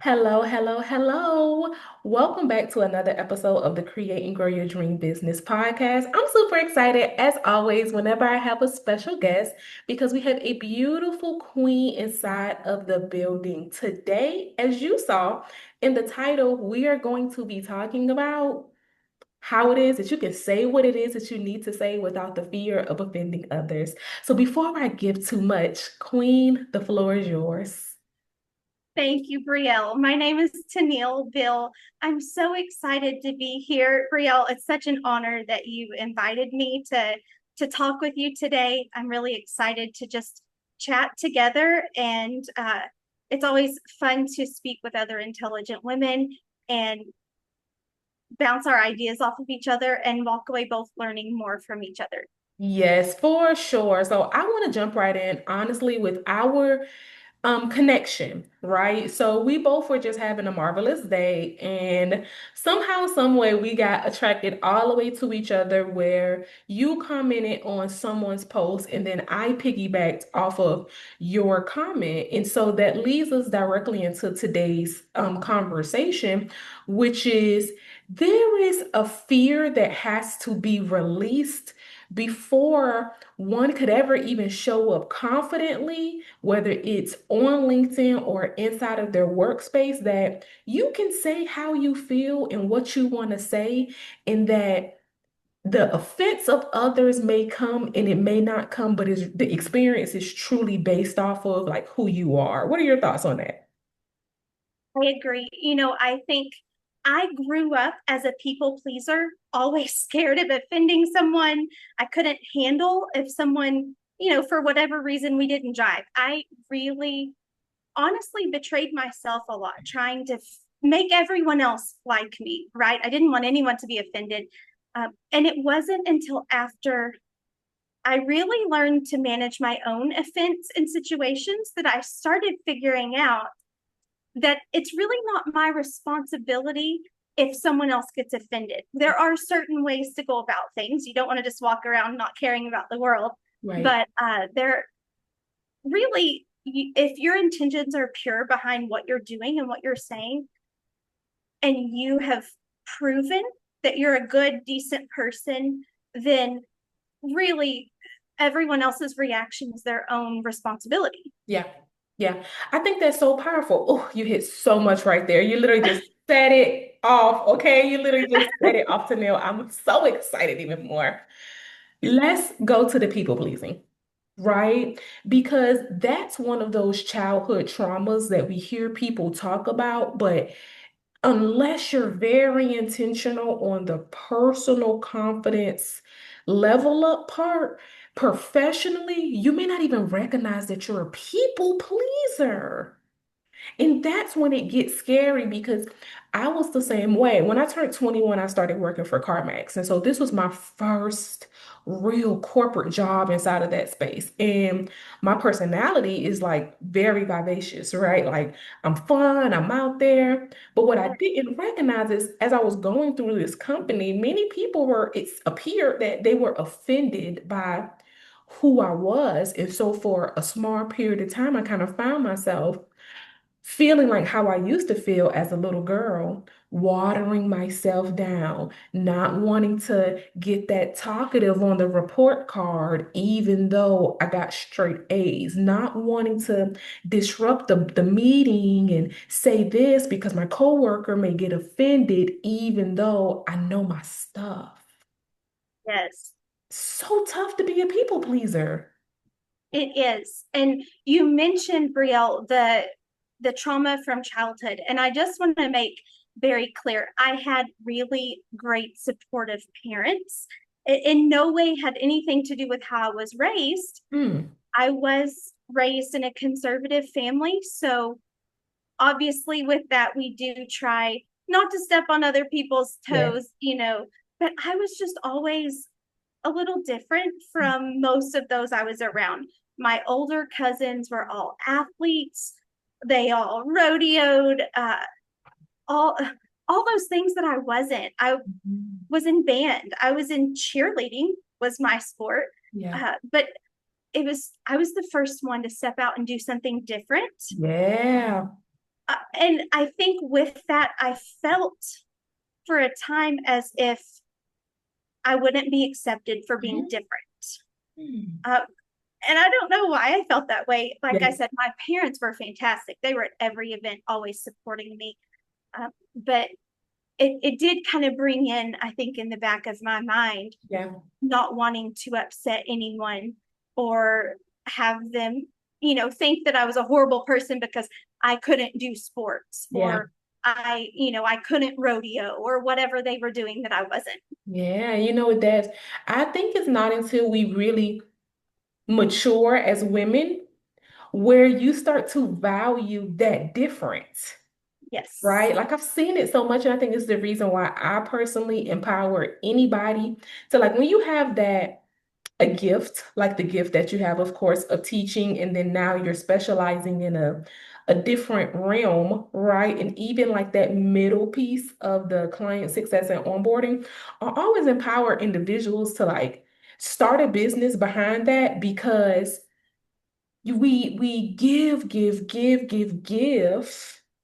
Hello, hello, hello. Welcome back to another episode of the Create and Grow Your Dream Business podcast. I'm super excited, as always, whenever I have a special guest, because we have a beautiful queen inside of the building. Today, as you saw in the title, we are going to be talking about how it is that you can say what it is that you need to say without the fear of offending others. So before I give too much, Queen, the floor is yours. Thank you, Breye'l. My name is Tenille Bill. I'm so excited to be here. Breye'l, it's such an honor that you invited me to talk with you today. I'm really excited to just chat together, and it's always fun to speak with other intelligent women and bounce our ideas off of each other and walk away both learning more from each other. Yes, for sure. So I want to jump right in, honestly, with our connection, right? So we both were just having a marvelous day, and somehow, some way, we got attracted all the way to each other where you commented on someone's post, and then I piggybacked off of your comment. And so that leads us directly into today's conversation, which is there is a fear that has to be released before one could ever even show up confidently, whether it's on LinkedIn or inside of their workspace, that you can say how you feel and what you want to say, and that the offense of others may come and it may not come, but the experience is truly based off of like who you are. What are your thoughts on that? I agree. I think I grew up as a people pleaser, always scared of offending someone. I couldn't handle if someone, for whatever reason we didn't jive. I really honestly betrayed myself a lot trying to make everyone else like me, right? I didn't want anyone to be offended. And it wasn't until after I really learned to manage my own offense in situations that I started figuring out that it's really not my responsibility if someone else gets offended. There are certain ways to go about things. You don't want to just walk around not caring about the world, Right. but there really, if your intentions are pure behind what you're doing and what you're saying, and you have proven that you're a good, decent person, then really everyone else's reaction is their own responsibility. Yeah. Yeah. I think that's so powerful. Oh, you hit so much right there. You literally just set it off. Okay. You literally just set it off to nail. I'm so excited even more. Let's go to the people pleasing, right? Because that's one of those childhood traumas that we hear people talk about, but unless you're very intentional on the personal confidence level up part, professionally, you may not even recognize that you're a people pleaser. And that's when it gets scary because I was the same way. When I turned 21, I started working for CarMax. And so this was my first real corporate job inside of that space. And my personality is like very vivacious, right? Like I'm fun, I'm out there. But what I didn't recognize is as I was going through this company, many people it's appeared that they were offended by who I was. And so for a small period of time, I kind of found myself feeling like how I used to feel as a little girl, watering myself down, not wanting to get that talkative on the report card, even though I got straight A's, not wanting to disrupt the meeting and say this because my coworker may get offended, even though I know my stuff. Yes, So tough to be a people pleaser. it is. And you mentioned, Brielle, the trauma from childhood. And I just want to make very clear, I had really great supportive parents. It in no way had anything to do with how I was raised. Mm, I was raised in a conservative family. So obviously with that, we do try not to step on other people's yeah. toes, but I was just always a little different from most of those I was around. My older cousins were all athletes. They all rodeoed, all all those things that I wasn't. I Mhm. was in band. I was in cheerleading was my sport. Yeah. But I was the first one to step out and do something different. Yeah. And I think with that, I felt for a time as if I wouldn't be accepted for being Mhm. different. Mm. Uh, and I don't know why I felt that way. Like I Yeah, said, my parents were fantastic. They were at every event, always supporting me. But it did kind of bring in, I think, in the back of my mind, yeah, not wanting to upset anyone or have them, think that I was a horrible person because I couldn't do sports yeah, or I couldn't rodeo or whatever they were doing that I wasn't. yeah. You know what, that's, I think it's not until we really mature as women where you start to value that difference, Yes. right? Like I've seen it so much, and I think it's the reason why I personally empower anybody to, like, when you have that a gift, like the gift that you have, of course, of teaching, and then now you're specializing in a different realm, right? And even like that middle piece of the client success and onboarding, I always empower individuals to like start a business behind that because we give,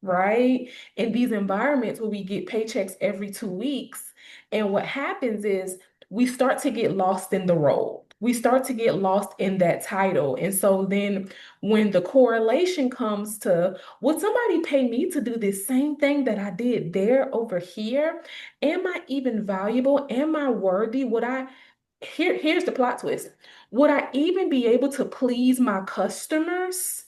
right? In these environments where we get paychecks every 2 weeks. And what happens is we start to get lost in the role. We start to get lost in that title. And so then when the correlation comes to, would somebody pay me to do this same thing that I did there over here? Am I even valuable? Am I worthy? Here's the plot twist. Would I even be able to please my customers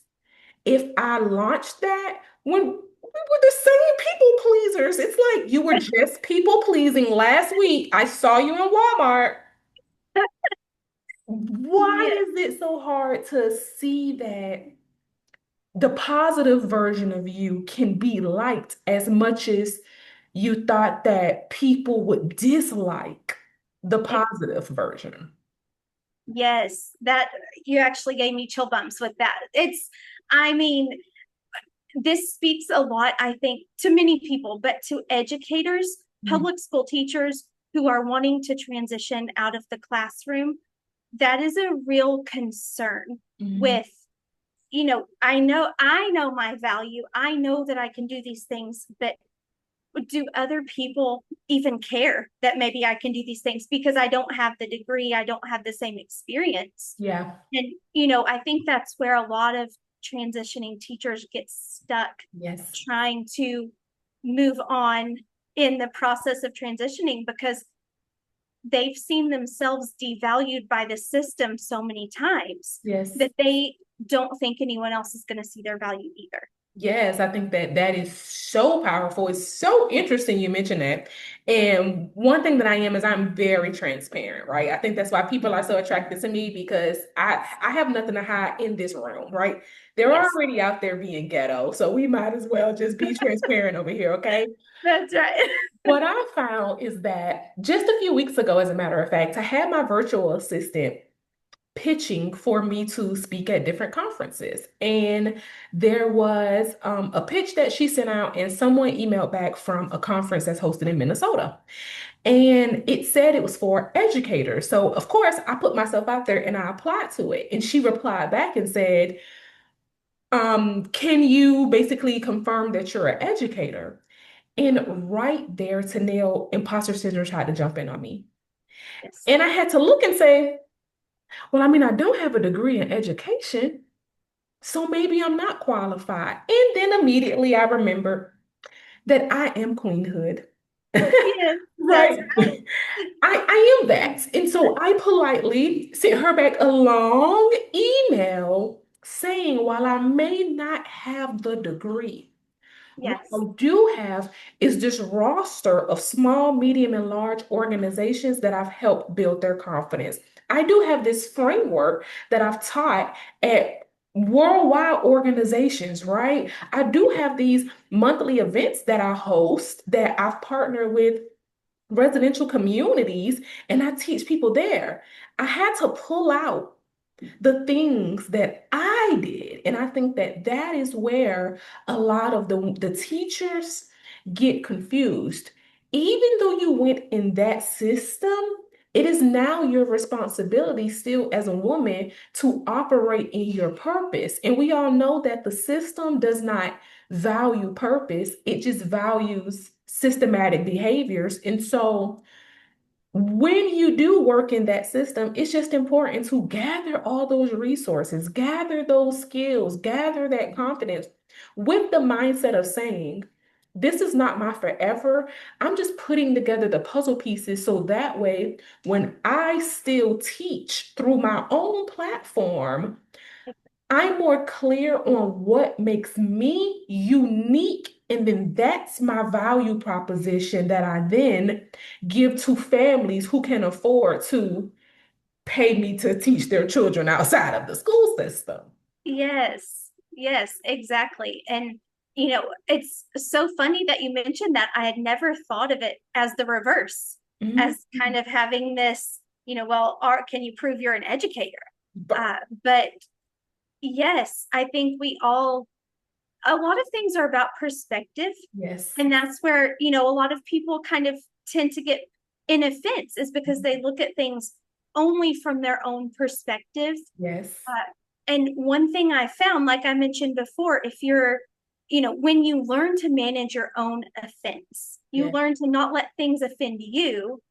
if I launched that when we were the same people pleasers? It's like you were just people pleasing last week. I saw you in Walmart. Yeah. Why is it so hard to see that the positive version of you can be liked as much as you thought that people would dislike the positive version? Yes, that you actually gave me chill bumps with that. I mean, this speaks a lot, I think, to many people, but to educators, Mm. public school teachers who are wanting to transition out of the classroom, that is a real concern Mhm. with, I know my value. I know that I can do these things, but do other people even care that maybe I can do these things because I don't have the degree, I don't have the same experience. Yeah. And, I think that's where a lot of transitioning teachers get stuck Yes. trying to move on in the process of transitioning because they've seen themselves devalued by the system so many times Yes. that they don't think anyone else is going to see their value either. Yes, I think that that is so powerful. It's so interesting you mentioned that. And one thing that I am is I'm very transparent, right? I think that's why people are so attracted to me because I have nothing to hide in this room, right? They're Yes, already out there being ghetto, so we might as well just be transparent over here, okay? that's right. What I found is that just a few weeks ago, as a matter of fact, I had my virtual assistant pitching for me to speak at different conferences. And there was a pitch that she sent out, and someone emailed back from a conference that's hosted in Minnesota. And it said it was for educators. So, of course, I put myself out there and I applied to it. And she replied back and said, can you basically confirm that you're an educator? And right there, Tenille, imposter syndrome tried to jump in on me. Yes, And I had to look and say, well, I mean, I don't have a degree in education. So maybe I'm not qualified. And then immediately I remember that I am queenhood. yes, that's Right. I am that. And so I politely sent her back a long email saying, while I may not have the degree, what I yes, do have is this roster of small, medium, and large organizations that I've helped build their confidence. I do have this framework that I've taught at worldwide organizations, right? I do have these monthly events that I host that I've partnered with residential communities and I teach people there. I had to pull out the things that I did. And I think that that is where a lot of the teachers get confused. Even though you went in that system, it is now your responsibility still as a woman to operate in your purpose. And we all know that the system does not value purpose, it just values systematic behaviors. And so when you do work in that system, it's just important to gather all those resources, gather those skills, gather that confidence with the mindset of saying, this is not my forever. I'm just putting together the puzzle pieces so that way, when I still teach through my own platform, I'm more clear on what makes me unique. And then that's my value proposition that I then give to families who can afford to pay me to teach their children outside of the school system. Yes, yes, exactly. And, it's so funny that you mentioned that. I had never thought of it as the reverse, Mhm. as kind of having this, well, can you prove you're an educator? But But yes, I think a lot of things are about perspective. yes, And that's where, a lot of people kind of tend to get in offense, is because they look at things only from their own perspective. yes, And one thing I found, like I mentioned before, if you're, when you learn to manage your own offense, you yes, learn to not let things offend you,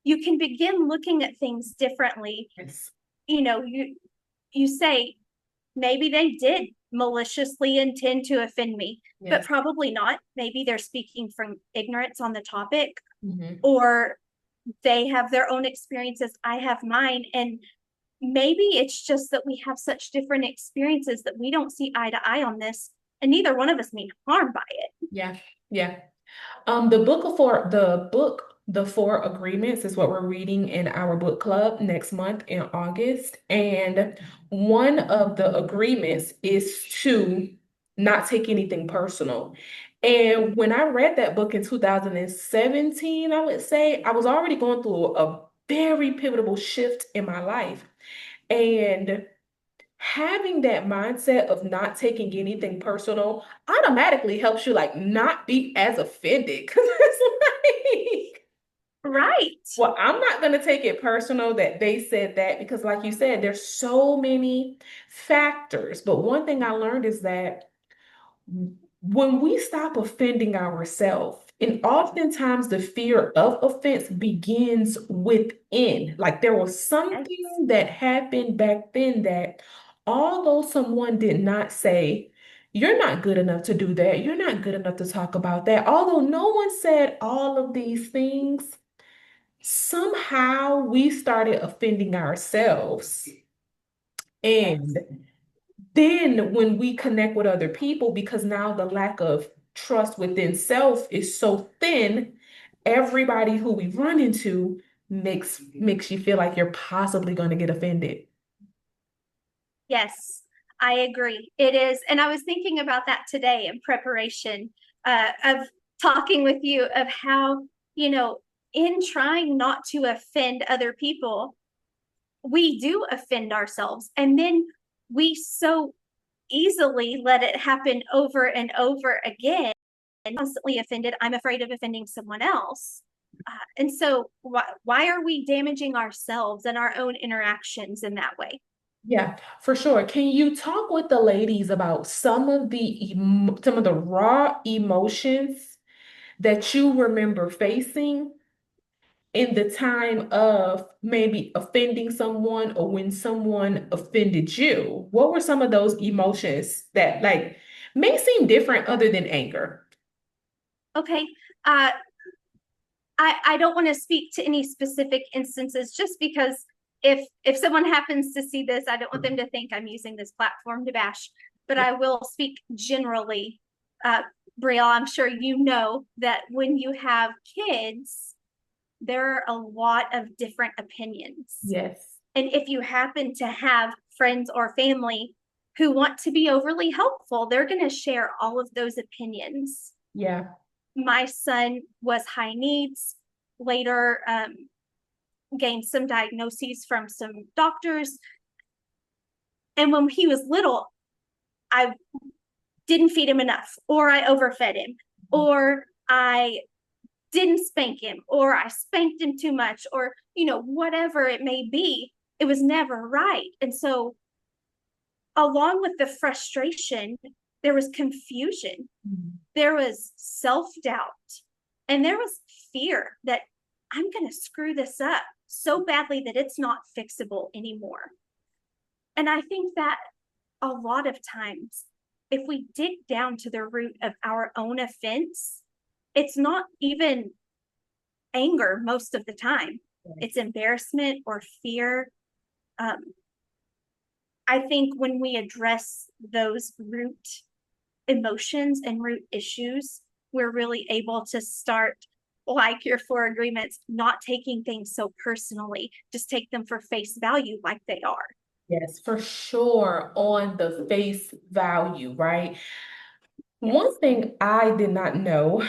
you can begin looking at things differently. yes, You know, you say, maybe they did maliciously intend to offend me, but yes. probably not. Maybe they're speaking from ignorance on the topic, Mhm. or they have their own experiences, I have mine. And maybe it's just that we have such different experiences that we don't see eye to eye on this, and neither one of us mean harm by it. Yeah, yeah. The Four Agreements is what we're reading in our book club next month in August. And one of the agreements is to not take anything personal. And when I read that book in 2017, I would say I was already going through a very pivotal shift in my life. And having that mindset of not taking anything personal automatically helps you like not be as offended because it's like, Right. well, I'm not going to take it personal that they said that because like you said, there's so many factors. But one thing I learned is that when we stop offending ourselves, and oftentimes the fear of offense begins within. Like there was Yes. something that happened back then that although someone did not say, you're not good enough to do that, you're not good enough to talk about that, although no one said all of these things, somehow we started offending ourselves. Yes. And then when we connect with other people, because now the lack of trust within self is so thin, everybody who we run into makes you feel like you're possibly going to get offended. Yes, I agree. It is. And I was thinking about that today in preparation of talking with you, of how, in trying not to offend other people, we do offend ourselves. And then we so easily let it happen over and over again, and constantly offended. I'm afraid of offending someone else. And so, why are we damaging ourselves and our own interactions in that way? Yeah, for sure. Can you talk with the ladies about some of the raw emotions that you remember facing in the time of maybe offending someone or when someone offended you? What were some of those emotions that like may seem different other than anger? Okay. Uh, I don't want to speak to any specific instances, just because if someone happens to see this, I don't want them to think I'm using this platform to bash, but Yeah. I will speak generally. Uh, Breye'l, I'm sure you know that when you have kids, there are a lot of different opinions. Yes. And if you happen to have friends or family who want to be overly helpful, they're going to share all of those opinions. Yeah. My son was high needs, later gained some diagnoses from some doctors. And when he was little, I didn't feed him enough, or I overfed him, or I didn't spank him, or I spanked him too much, or whatever it may be, it was never right. And so, along with the frustration, there was confusion, Mhm. there was self doubt, and there was fear that I'm going to screw this up so badly that it's not fixable anymore. And I think that a lot of times, if we dig down to the root of our own offense, it's not even anger most of the time, it's embarrassment or fear. Um, I think when we address those root emotions and root issues, we're really able to start, like your four agreements, not taking things so personally, just take them for face value like they are. Yes, for sure, on the face value, right? One Yes. thing I did not know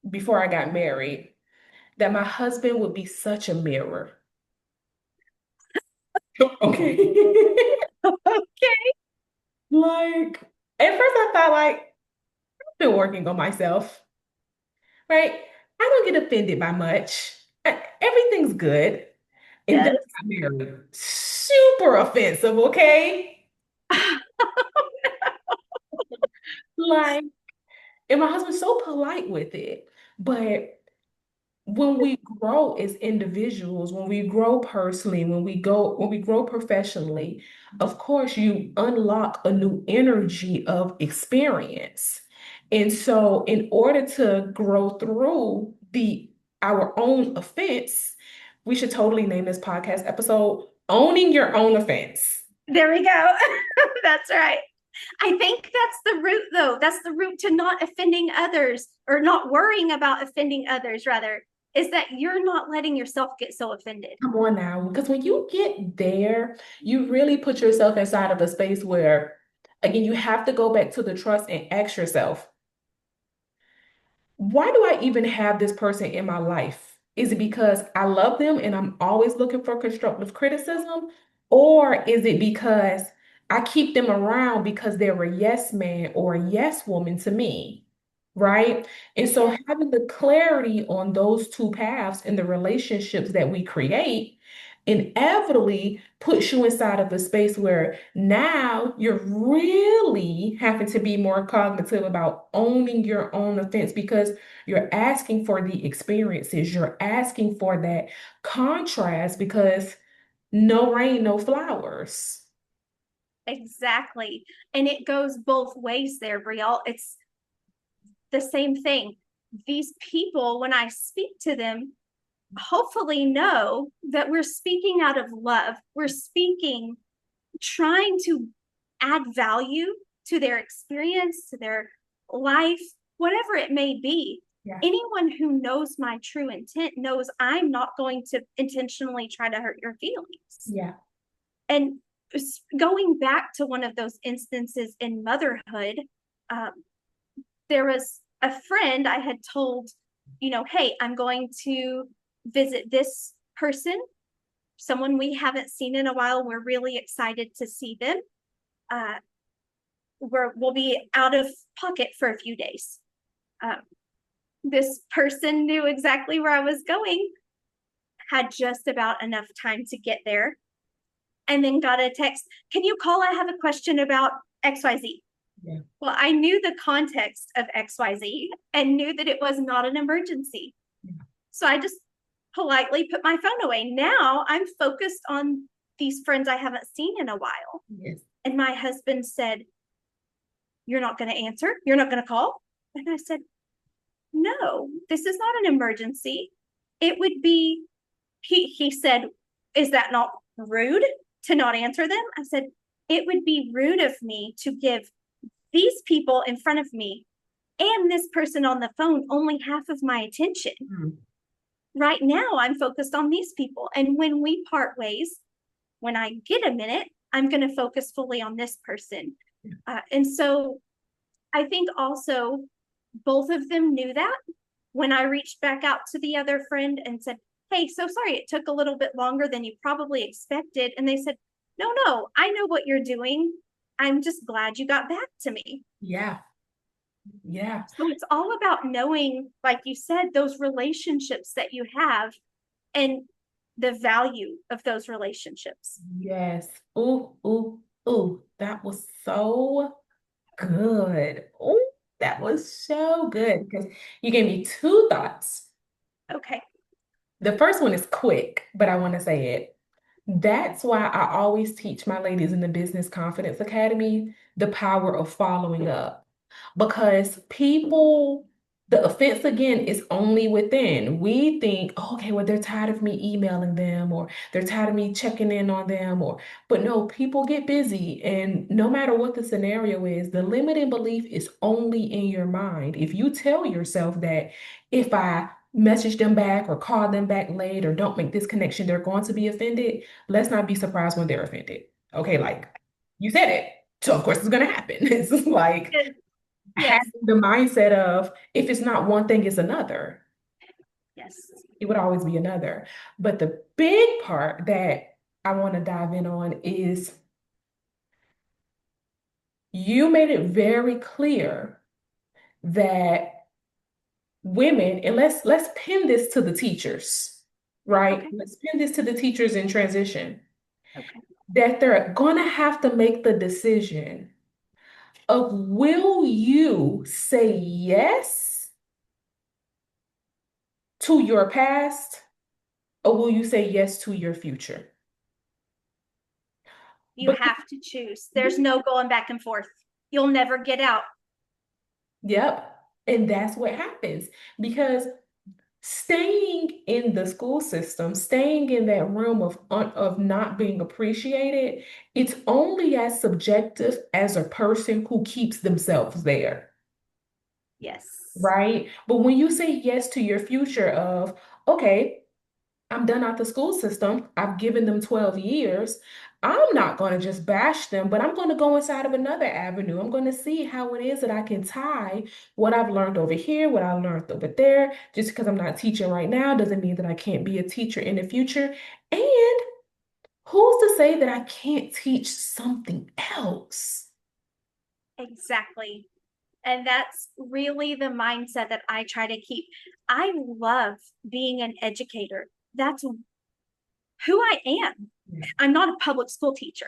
before I got married, that my husband would be such a mirror. Okay. Okay. Like, at first I thought like I've been working on myself, right? I don't get offended by much. Everything's good. And then Yes. I got married. Super offensive, okay? Like, and my husband's so polite with it. But when we grow as individuals, when we grow personally, when we grow professionally, of course you unlock a new energy of experience. And so in order to grow through the our own offense, we should totally name this podcast episode Owning Your Own Offense. There we go. That's right. I think that's the root, though. That's the root to not offending others or not worrying about offending others, rather, is that you're not letting yourself get so offended. Come on now, because when you get there, you really put yourself inside of a space where, again, you have to go back to the trust and ask yourself, why do I even have this person in my life? Is it because I love them and I'm always looking for constructive criticism? Or is it because I keep them around because they're a yes man or a yes woman to me? Right? And so Yeah, having the clarity on those two paths in the relationships that we create inevitably puts you inside of a space where now you're really having to be more cognitive about owning your own offense because you're asking for the experiences, you're asking for that contrast because no rain, no flowers. exactly. And it goes both ways there, Breye'l. It's the same thing. These people, when I speak to them, hopefully know that we're speaking out of love. We're speaking, trying to add value to their experience, to their life, whatever it may be. Yeah. Anyone who knows my true intent knows I'm not going to intentionally try to hurt your feelings. Yeah. And going back to one of those instances in motherhood, um, there was a friend I had told, hey, I'm going to visit this person, someone we haven't seen in a while. We're really excited to see them. Uh, we'll be out of pocket for a few days. Um, this person knew exactly where I was going, had just about enough time to get there, and then got a text. Can you call? I have a question about XYZ. Yeah. Well, I knew the context of XYZ and knew that it was not an emergency. Yeah. So I just politely put my phone away. Now I'm focused on these friends I haven't seen in a while. Yes. And my husband said, you're not going to answer? You're not going to call? And I said, no, this is not an emergency. It would be, he said, is that not rude to not answer them? I said, it would be rude of me to give these people in front of me and this person on the phone only half of my attention. Mm. Right now, I'm focused on these people. And when we part ways, when I get a minute, I'm going to focus fully on this person. And so I think also both of them knew that when I reached back out to the other friend and said, hey, so sorry, it took a little bit longer than you probably expected. And they said, no, I know what you're doing. I'm just glad you got back to me. Yeah. Yeah. So it's all about knowing, like you said, those relationships that you have. And the value of those relationships. Yes. Ooh, ooh, ooh. That was so good. Ooh, that was so good because you gave me two thoughts. Okay. The first one is quick, but I want to say it. That's why I always teach my ladies in the Business Confidence Academy the power of following up. Because people, the offense again is only within. We think, oh, okay, well, they're tired of me emailing them, or they're tired of me checking in on them, but no, people get busy. And no matter what the scenario is, the limiting belief is only in your mind. If you tell yourself that if I message them back or call them back late or don't make this connection, they're going to be offended. Let's not be surprised when they're offended. Okay, like you said it. So of course it's gonna happen. It's just like Yes. having Yes. the mindset of if it's not one thing, it's another. Yes. It would always be another. But the big part that I want to dive in on is you made it very clear that women, and let's pin this to the teachers, right? Okay. Let's pin this to the teachers in transition Okay. that they're going to have to make the decision of will you say yes to your past or will you say yes to your future? You But have to choose. There's no going back and forth. You'll never get out. yep, and that's what happens because staying in the school system, staying in that realm of not being appreciated, it's only as subjective as a person who keeps themselves there. Yes. Right? But when you say yes to your future of, okay, I'm done out the school system, I've given them 12 years, I'm not going to just bash them, but I'm going to go inside of another avenue. I'm going to see how it is that I can tie what I've learned over here, what I learned over there. Just because I'm not teaching right now doesn't mean that I can't be a teacher in the future. And who's to say that I can't teach something else? Exactly. And that's really the mindset that I try to keep. I love being an educator. That's who I am. Yeah. I'm not a public school teacher.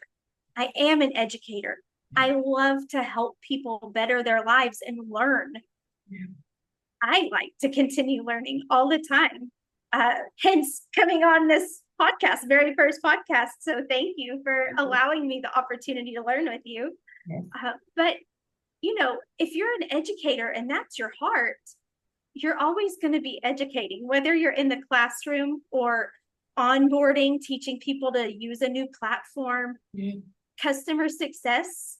I am an educator. I love to help people better their lives and learn. Yeah. I like to continue learning all the time. Hence, coming on this podcast, very first podcast. So, thank you for allowing me the opportunity to learn with you. Yeah. But, if you're an educator and that's your heart, you're always going to be educating, whether you're in the classroom or onboarding, teaching people to use a new platform, Yeah. customer success.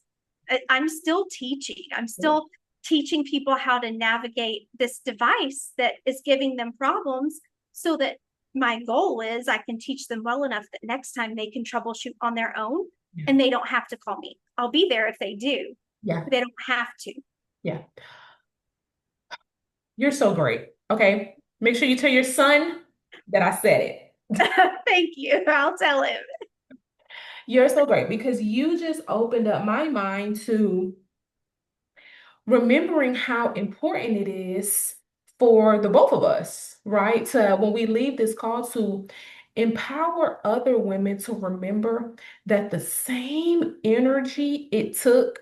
I'm still teaching. I'm Yeah. still teaching people how to navigate this device that is giving them problems so that my goal is I can teach them well enough that next time they can troubleshoot on their own Yeah. and they don't have to call me. I'll be there if they do, Yeah. but they don't have to. Yeah. You're so great. Okay. Make sure you tell your son that I said it. Thank you. I'll tell him. You're so great because you just opened up my mind to remembering how important it is for the both of us, right? To when we leave this call to empower other women to remember that the same energy it took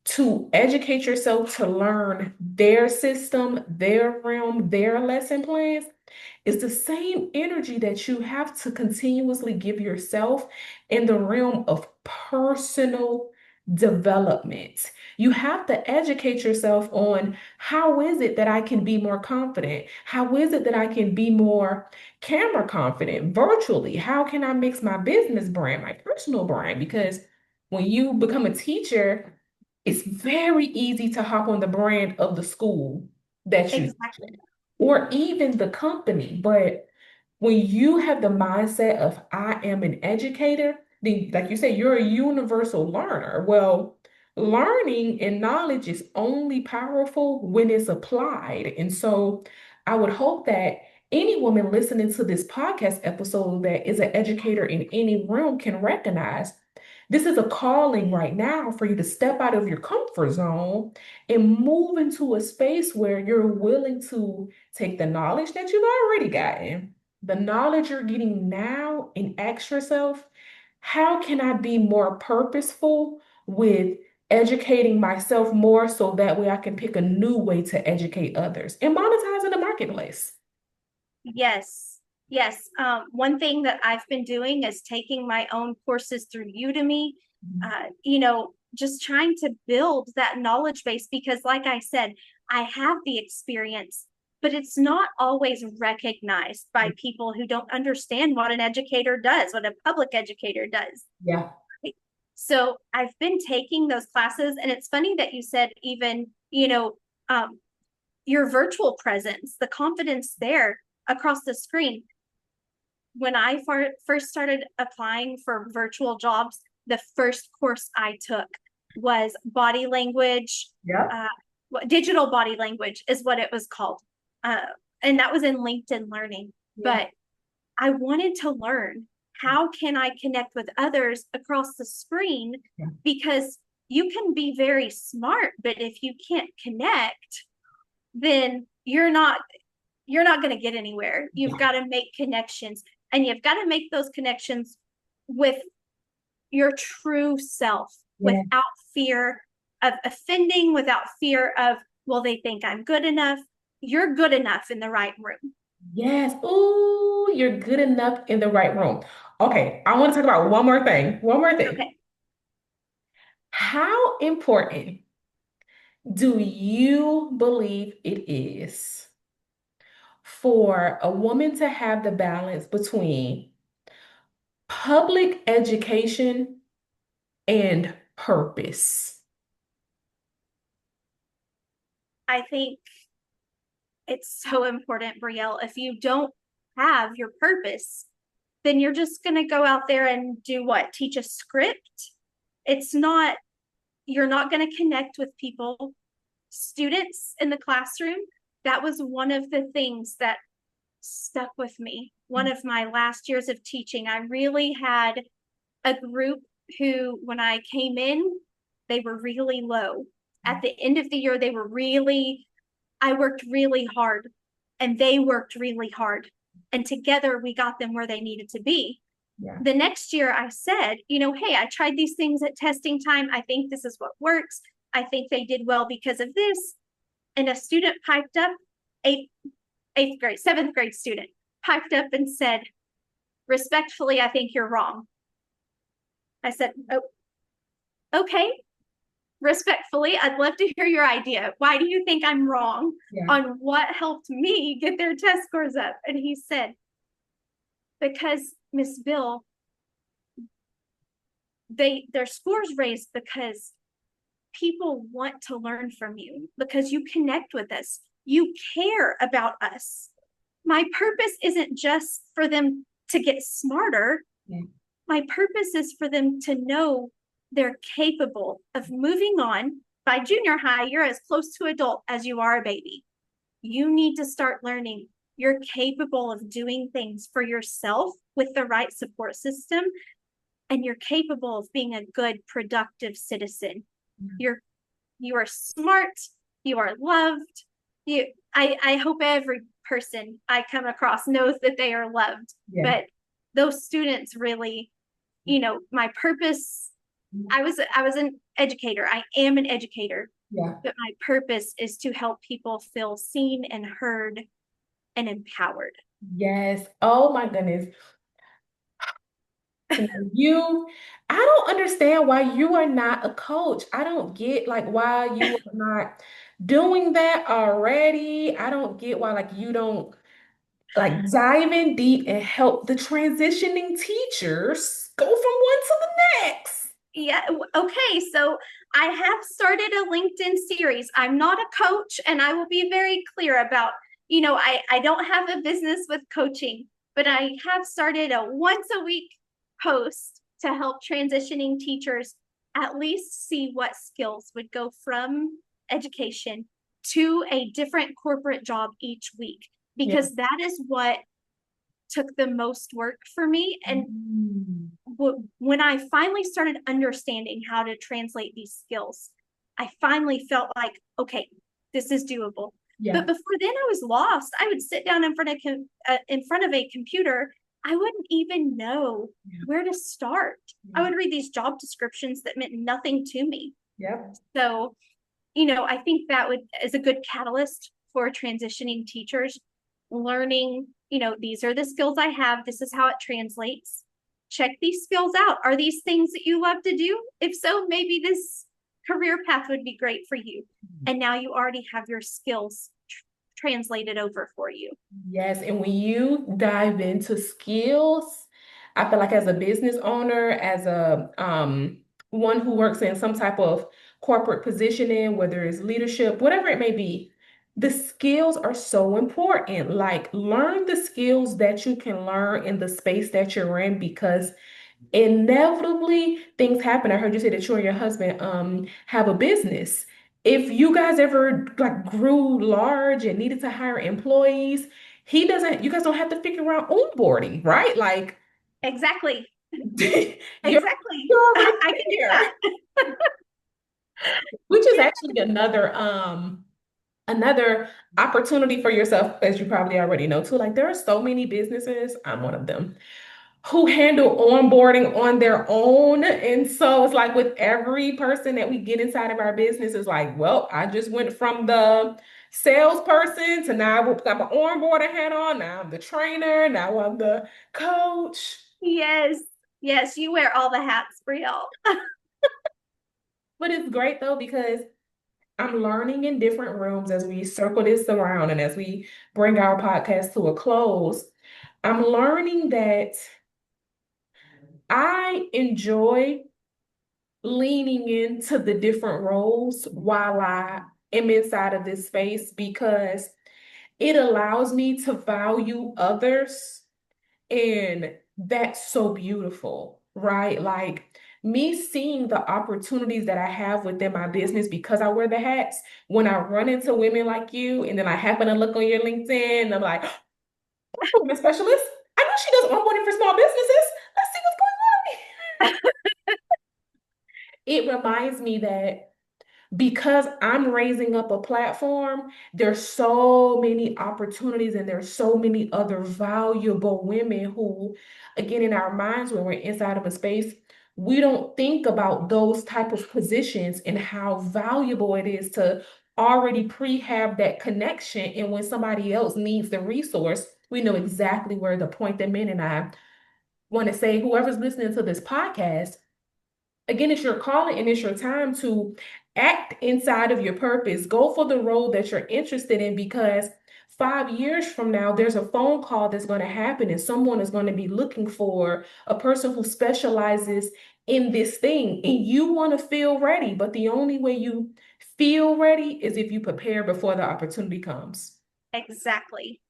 to educate yourself to learn their system, their realm, their lesson plans is the same energy that you have to continuously give yourself in the realm of personal development. You have to educate yourself on how is it that I can be more confident? How is it that I can be more camera confident virtually? How can I mix my business brand, my personal brand? Because when you become a teacher, it's very easy to hop on the brand of the school that you Exactly. or even the company. But when you have the mindset of I am an educator, then like you say, you're a universal learner. Well, learning and knowledge is only powerful when it's applied. And so I would hope that any woman listening to this podcast episode that is an educator in any realm can recognize this is a calling right now for you to step out of your comfort zone and move into a space where you're willing to take the knowledge that you've already gotten. the knowledge you're getting now and ask yourself, how can I be more purposeful with educating myself more so that way I can pick a new way to educate others and monetize in the marketplace? Yes. Yes. One thing that I've been doing is taking my own courses through Udemy, just trying to build that knowledge base because, like I said, I have the experience, but it's not always recognized by people who don't understand what an educator does, what a public educator does. Yeah. So I've been taking those classes, and it's funny that you said even, um, your virtual presence, the confidence there across the screen. When I first started applying for virtual jobs, the first course I took was body language, Yeah. uh, digital body language is what it was called. Uh, and that was in LinkedIn Learning. Yeah. But I wanted to learn how can I connect with others across the screen Yeah. because you can be very smart, but if you can't connect, then you're not going to get anywhere. You've Yeah. got to make connections, and you've got to make those connections with your true self Yeah. without fear of offending, without fear of, well, they think I'm good enough. You're good enough in the right room. Yes. Ooh, you're good enough in the right room. Okay, I want to talk about one more thing. One more thing. Okay. How important do you believe it is for a woman to have the balance between public education and purpose? I think it's so important, Breye'l. If you don't have your purpose, then you're just going to go out there and do what? Teach a script? It's not, you're not going to connect with people. Students in the classroom, that was one of the things that stuck with me. One of my last years of teaching, I really had a group who, when I came in, they were really low. At the end of the year, I worked really hard and they worked really hard. And together we got them where they needed to be. Yeah. The next year I said, hey, I tried these things at testing time. I think this is what works. I think they did well because of this. And a student piped up, eighth grade, seventh grade student piped up and said, respectfully, I think you're wrong. I said, oh, okay, respectfully, I'd love to hear your idea. Why do you think I'm wrong Yeah. on what helped me get their test scores up? And he said, because Miss Bill, their scores raised because people want to learn from you, because you connect with us. You care about us. My purpose isn't just for them to get smarter. Yeah. My purpose is for them to know they're capable of moving on. By junior high, you're as close to adult as you are a baby. You need to start learning you're capable of doing things for yourself with the right support system, and you're capable of being a good, productive citizen. You are smart, you are loved. I hope every person I come across knows that they are loved. Yeah. But those students really, my purpose, I was an educator. I am an educator, Yeah. but my purpose is to help people feel seen and heard and empowered. Yes. Oh my goodness. You, I don't understand why you are not a coach. I don't get like why you are not doing that already. I don't get why like you don't like dive in deep and help the transitioning teachers go from one to the next. Yeah. Okay. So I have started a LinkedIn series. I'm not a coach, and I will be very clear about, I don't have a business with coaching, but I have started a once a week post to help transitioning teachers at least see what skills would go from education to a different corporate job each week, Yeah. because that is what took the most work for me. And Mm. when I finally started understanding how to translate these skills, I finally felt like, okay, this is doable. Yeah. But before then, I was lost. I would sit down in front of a computer. I wouldn't even know Yeah. where to start. I Yeah. would read these job descriptions that meant nothing to me. Yep. So, I think that would is a good catalyst for transitioning teachers, learning, these are the skills I have. This is how it translates. Check these skills out. Are these things that you love to do? If so, maybe this career path would be great for you. And now you already have your skills translated over for you. Yes, and when you dive into skills, I feel like as a business owner, as a one who works in some type of corporate positioning, whether it's leadership, whatever it may be, the skills are so important. Like learn the skills that you can learn in the space that you're in because inevitably things happen. I heard you say that you and your husband have a business. If you guys ever like grew large and needed to hire employees, he doesn't, you guys don't have to figure out onboarding, right? Like Exactly. you're Exactly. you're already I can do there. that. Which is actually another opportunity for yourself, as you probably already know too. Like there are so many businesses, I'm one of them, who handle onboarding on their own. And so it's like with every person that we get inside of our business, it's like, well, I just went from the salesperson to now I got my onboarding hat on. Now I'm the trainer. Now I'm the coach. Yes. Yes, you wear all the hats, Breye'l. But it's great though because I'm learning in different rooms as we circle this around and as we bring our podcast to a close. I'm learning that I enjoy leaning into the different roles while I am inside of this space because it allows me to value others. And that's so beautiful, right? Like me seeing the opportunities that I have within my business because I wear the hats. When I run into women like you, and then I happen to look on your LinkedIn, and I'm like, oh, women specialist. I know she does onboarding for small businesses. Let's see what's going on. It reminds me that because I'm raising up a platform, there's so many opportunities and there's so many other valuable women who, again, in our minds, when we're inside of a space, we don't think about those type of positions and how valuable it is to already pre-have that connection. And when somebody else needs the resource, we know exactly where to point them in. And I want to say, whoever's listening to this podcast, again, it's your calling and it's your time to act inside of your purpose. Go for the role that you're interested in because 5 years from now, there's a phone call that's going to happen and someone is going to be looking for a person who specializes in this thing. And you want to feel ready, but the only way you feel ready is if you prepare before the opportunity comes. Exactly.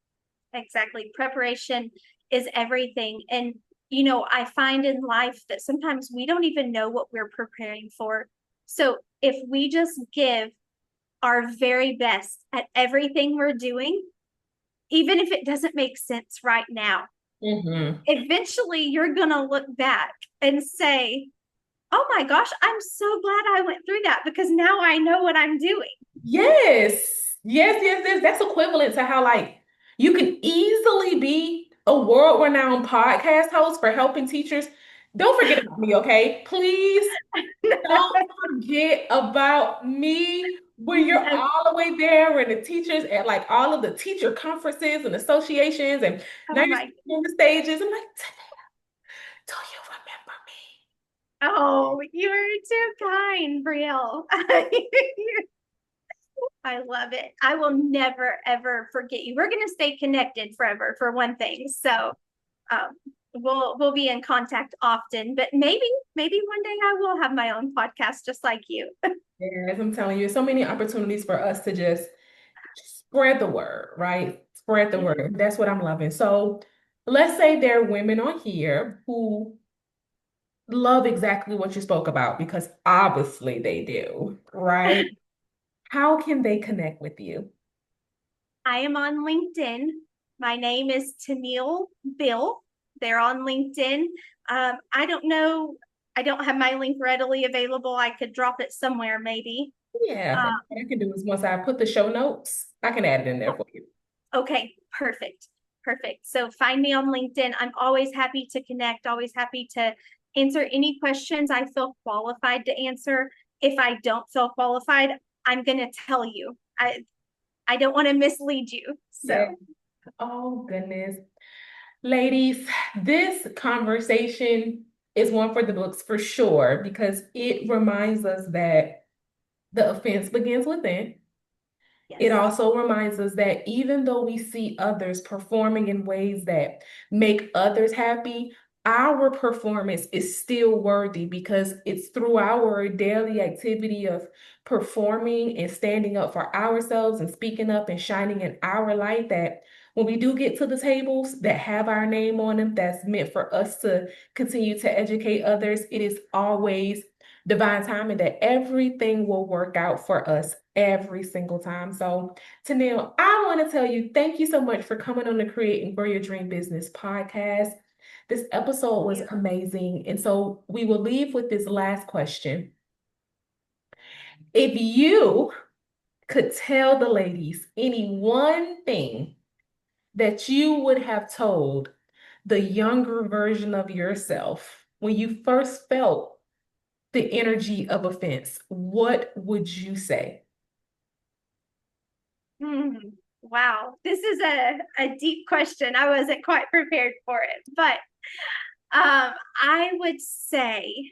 Exactly. Preparation is everything. And, I find in life that sometimes we don't even know what we're preparing for. So if we just give our very best at everything we're doing, even if it doesn't make sense right now, Mhm. eventually you're going to look back and say, oh my gosh, I'm so glad I went through that because now I know what I'm doing. Yes. Yes, yes, yes. That's equivalent to how like you can easily be a world-renowned podcast host for helping teachers. Don't forget about me, okay? Please don't forget about me when you're all the way there and the teachers at like all of the teacher conferences and associations and now Oh you're my, speaking on the stages. I'm like, do you remember me? oh, you're too kind, Breye'l. I love it. I will never ever forget you. We're gonna stay connected forever for one thing. So um, we'll be in contact often. But maybe one day I will have my own podcast just like you. Yes, I'm telling you, so many opportunities for us to just spread the word, right? Spread the word. That's what I'm loving. So let's say there are women on here who love exactly what you spoke about because obviously they do, right? How can they connect with you? I am on LinkedIn. My name is Tenille Bill. They're on LinkedIn. I don't know. I don't have my link readily available. I could drop it somewhere maybe. Yeah, and what I can do is once I put the show notes, I can add it in there for you. Okay, perfect. Perfect. So find me on LinkedIn. I'm always happy to connect, always happy to answer any questions I feel qualified to answer. If I don't feel qualified, I'm going to tell you. I don't want to mislead you. Yeah. So, Oh, goodness. Ladies, this conversation is one for the books for sure because it reminds us that the offense begins within. It yes. also reminds us that even though we see others performing in ways that make others happy, our performance is still worthy because it's through our daily activity of performing and standing up for ourselves and speaking up and shining in our light that when we do get to the tables that have our name on them, that's meant for us to continue to educate others, it is always divine timing that everything will work out for us every single time. So, Tenille, I want to tell you thank you so much for coming on the Create and Grow Your Dream Business podcast. This episode was You. amazing. And so we will leave with this last question. If you could tell the ladies any one thing that you would have told the younger version of yourself when you first felt the energy of offense, what would you say? Hmm. Wow. This is a deep question. I wasn't quite prepared for it, but I would say,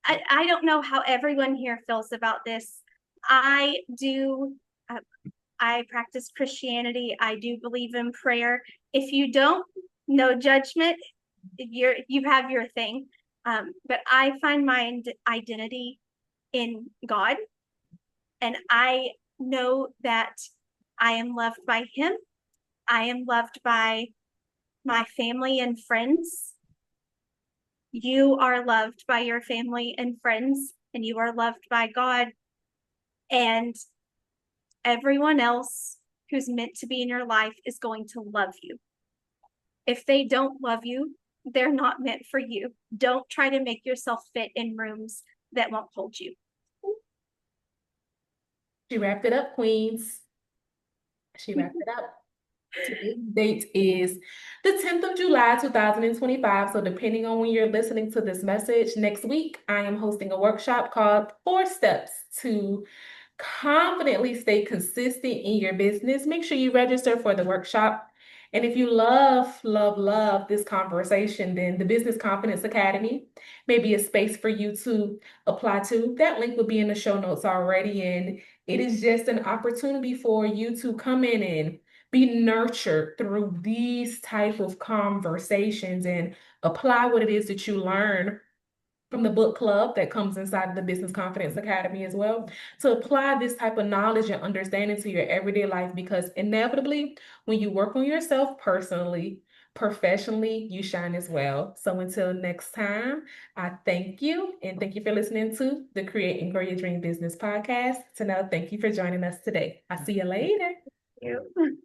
I don't know how everyone here feels about this. I do, uh, I practice Christianity. I do believe in prayer. If you don't, no judgment. You have your thing. But I find my identity in God, and I know that I am loved by Him. I am loved by my family and friends. You are loved by your family and friends, and you are loved by God. And everyone else who's meant to be in your life is going to love you. If they don't love you, they're not meant for you. Don't try to make yourself fit in rooms that won't hold you. She wrapped it up, Queens. She wrapped it up. Today's date is the 10th of July, 2025. So, depending on when you're listening to this message, next week I am hosting a workshop called Four Steps to Confidently Stay Consistent in Your Business. Make sure you register for the workshop. And if you love this conversation, then the Business Confidence Academy may be a space for you to apply to. That link will be in the show notes already. And it is just an opportunity for you to come in and be nurtured through these type of conversations and apply what it is that you learn from the book club that comes inside of the Business Confidence Academy as well, to apply this type of knowledge and understanding to your everyday life because inevitably, when you work on yourself personally, professionally, you shine as well. So until next time, I thank you and thank you for listening to the Create and Grow Your Dream Business podcast. Tanel, thank you for joining us today. I'll see you later. You.